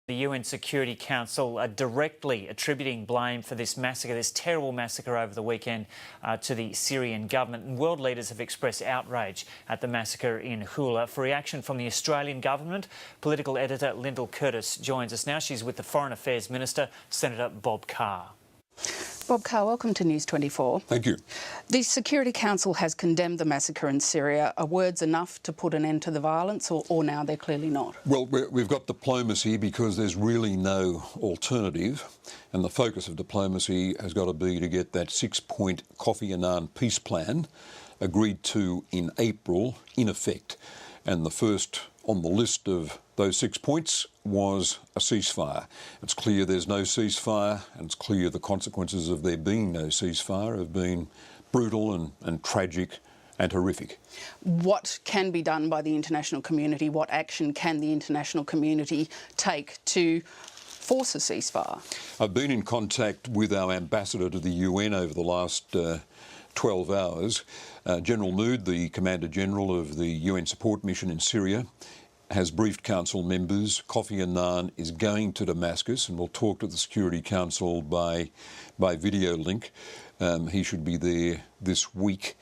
The UN Security Council are directly attributing blame for this massacre, this terrible massacre over the weekend, to the Syrian government. And world leaders have expressed outrage at the massacre in Hula. For reaction from the Australian government, political editor Lyndal joins us now. She's with the Foreign Affairs Minister, Senator Bob Carr. Bob Carr, welcome to News 24. Thank you. The Security Council has condemned the massacre in Syria. Are words enough to put an end to the violence, or now they're clearly not? Well, we've got diplomacy because there's really no alternative, and the focus of diplomacy has got to be to get that 6-point Kofi Annan peace plan agreed to in April in effect. And the first on the list of those 6 points was a ceasefire. It's clear there's no ceasefire, and it's clear the consequences of there being no ceasefire have been brutal and tragic and horrific. What can be done by the international community? What action can the international community take to force a ceasefire? I've been in contact with our ambassador to the UN over the last 12 hours. General Mood, the Commander-General of the UN support mission in Syria, has briefed council members. Kofi Annan is going to Damascus and will talk to the Security Council by video link. He should be there this week.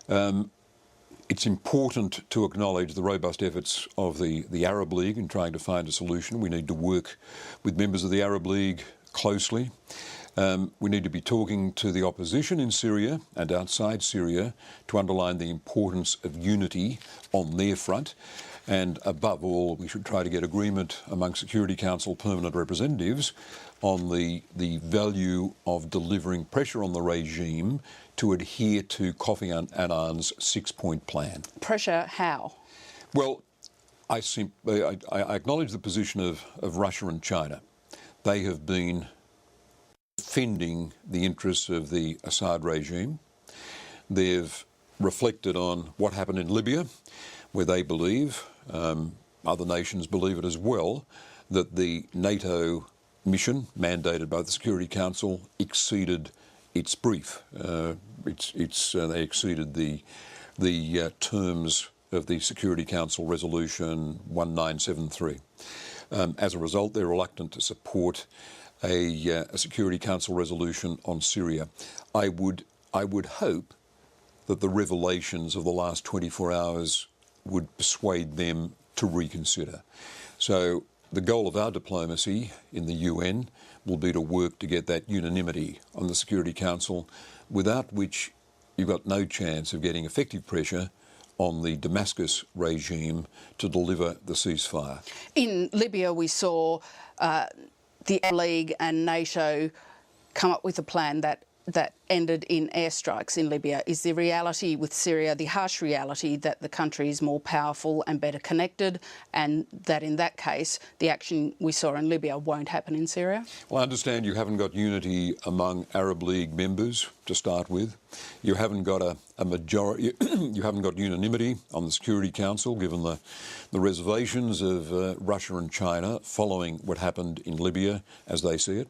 It's important to acknowledge the robust efforts of the Arab League in trying to find a solution. We need to work with members of the Arab League closely. We need to be talking to the opposition in Syria and outside Syria to underline the importance of unity on their front. And above all, we should try to get agreement among Security Council permanent representatives on the value of delivering pressure on the regime to adhere to Kofi Annan's 6-point plan. Pressure how? Well, I acknowledge the position of Russia and China. They have been defending the interests of the Assad regime. They've reflected on what happened in Libya, where they believe, other nations believe it as well, that the NATO mission mandated by the Security Council exceeded its brief. They exceeded the terms of the Security Council Resolution 1973. As a result, they're reluctant to support a Security Council resolution on Syria. I would hope that the revelations of the last 24 hours would persuade them to reconsider. So the goal of our diplomacy in the UN will be to work to get that unanimity on the Security Council, without which you've got no chance of getting effective pressure on the Damascus regime to deliver the ceasefire. In Libya, we saw the Arab League and NATO come up with a plan that ended in airstrikes in Libya. Is the reality with Syria, the harsh reality, that the country is more powerful and better connected, and that in that case the action we saw in Libya won't happen in Syria? Well, I understand you haven't got unity among Arab League members to start with. You haven't got a majority, you haven't got unanimity on the Security Council, given the reservations of Russia and China following what happened in Libya as they see it.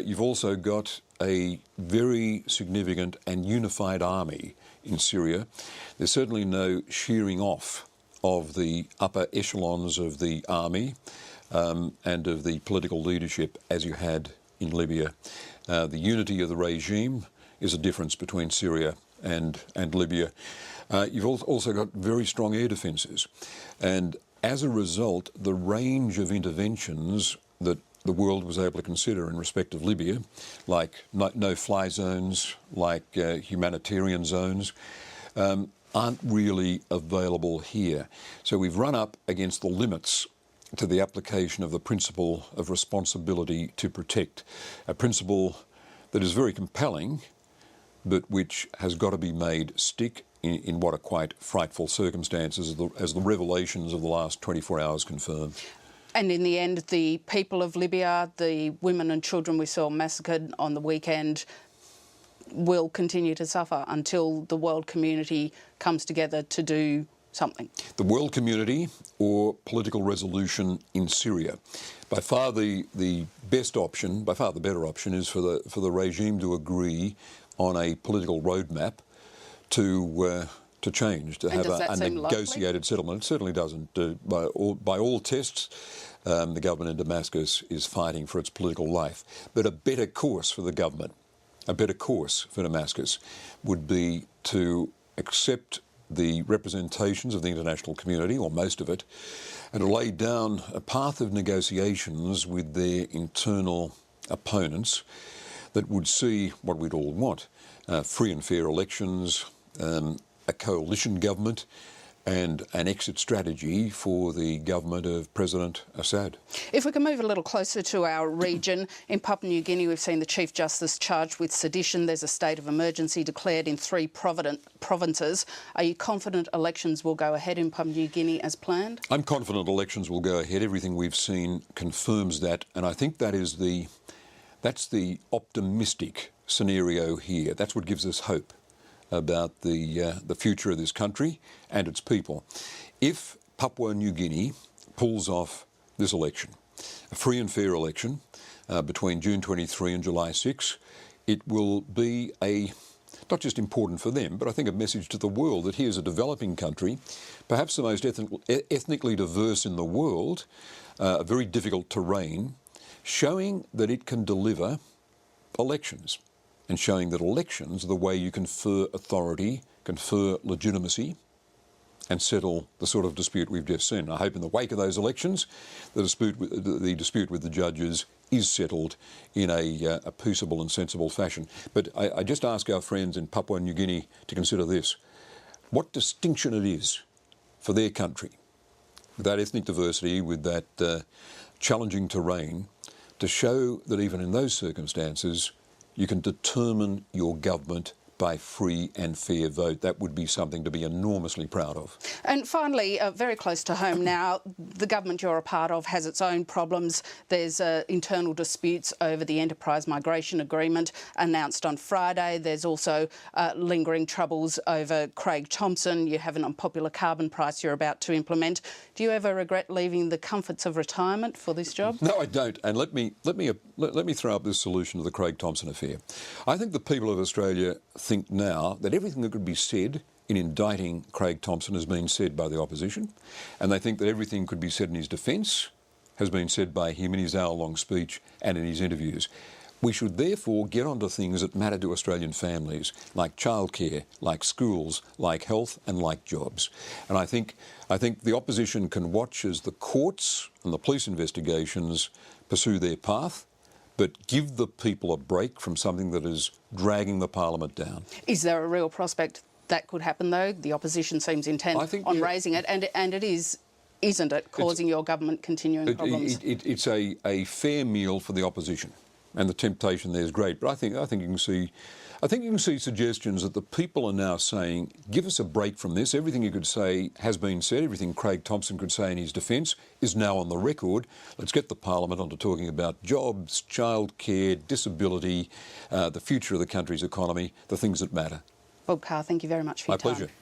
You've also got a very significant and unified army in Syria. There's certainly no shearing off of the upper echelons of the army and of the political leadership as you had in Libya. The unity of the regime is a difference between Syria and Libya. You've also got very strong air defences, and as a result, the range of interventions that the world was able to consider in respect of Libya, like no-fly zones, like humanitarian zones, aren't really available here. So we've run up against the limits to the application of the principle of responsibility to protect, a principle that is very compelling, but which has got to be made stick in what are quite frightful circumstances, as the revelations of the last 24 hours confirm. And in the end, the people of Libya, the women and children we saw massacred on the weekend, will continue to suffer until the world community comes together to do something. The world community or political resolution in Syria. By far the best option, by far the better option, is for the regime to agree on a political roadmap to change, to have a negotiated settlement. It certainly doesn't. By all tests, the government in Damascus is fighting for its political life. But a better course for the government, a better course for Damascus would be to accept the representations of the international community, or most of it, and to lay down a path of negotiations with their internal opponents that would see what we'd all want, free and fair elections, a coalition government, and an exit strategy for the government of President Assad. If we can move a little closer to our region, in Papua New Guinea we've seen the Chief Justice charged with sedition. There's a state of emergency declared in 3 provinces. Are you confident elections will go ahead in Papua New Guinea as planned? I'm confident elections will go ahead. Everything we've seen confirms that, and I think that's the optimistic scenario here. That's what gives us hope about the future of this country and its people. If Papua New Guinea pulls off this election, a free and fair election between June 23 and July 6, it will be not just important for them, but I think a message to the world that here's a developing country, perhaps the most ethnically diverse in the world, a very difficult terrain, showing that it can deliver elections, and showing that elections are the way you confer authority, confer legitimacy, and settle the sort of dispute we've just seen. I hope in the wake of those elections, the dispute with the judges is settled in a peaceable and sensible fashion. But I just ask our friends in Papua New Guinea to consider this: what distinction it is for their country, with that ethnic diversity, with that challenging terrain, to show that even in those circumstances, you can determine your government by free and fair vote. That would be something to be enormously proud of. And finally, very close to home now, the government you're a part of has its own problems. There's internal disputes over the Enterprise Migration Agreement announced on Friday. There's also lingering troubles over Craig Thompson. You have an unpopular carbon price you're about to implement. Do you ever regret leaving the comforts of retirement for this job? No, I don't. And let me throw up this solution to the Craig Thompson affair. I think the people of Australia think now that everything that could be said in indicting Craig Thompson has been said by the opposition, and they think that everything could be said in his defence has been said by him in his hour-long speech and in his interviews. We should therefore get onto things that matter to Australian families, like childcare, like schools, like health and like jobs. And I think the opposition can watch as the courts and the police investigations pursue their path, but give the people a break from something that is dragging the parliament down. Is there a real prospect that could happen, though? The opposition seems intent on raising it, and it is, isn't it, causing your government continuing problems? It's a fair meal for the opposition, and the temptation there is great. But I think you can see suggestions that the people are now saying, give us a break from this. Everything you could say has been said. Everything Craig Thompson could say in his defence is now on the record. Let's get the parliament onto talking about jobs, childcare, disability, the future of the country's economy, the things that matter. Bob Carr, thank you very much for your time. My pleasure.